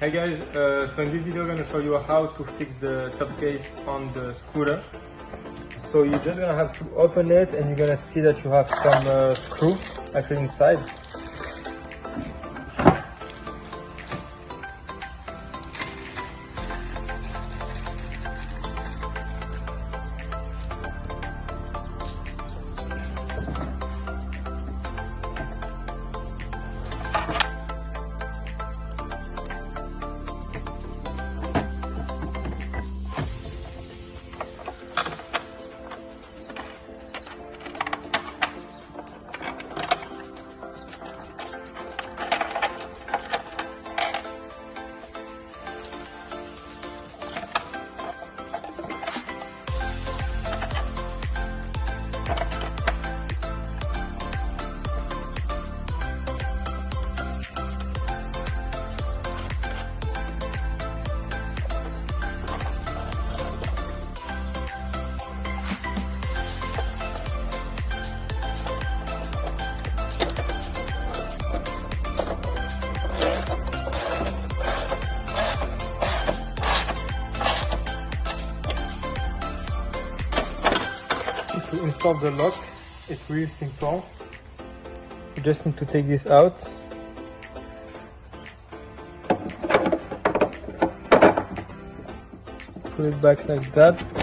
Hey guys, so in this video I'm going to show you how to fix the top case on the scooter. So you're just going to have to open it and you're going to see that you have some screw actually inside. To install the lock, it's really simple. You just need to take this out, put it back like that.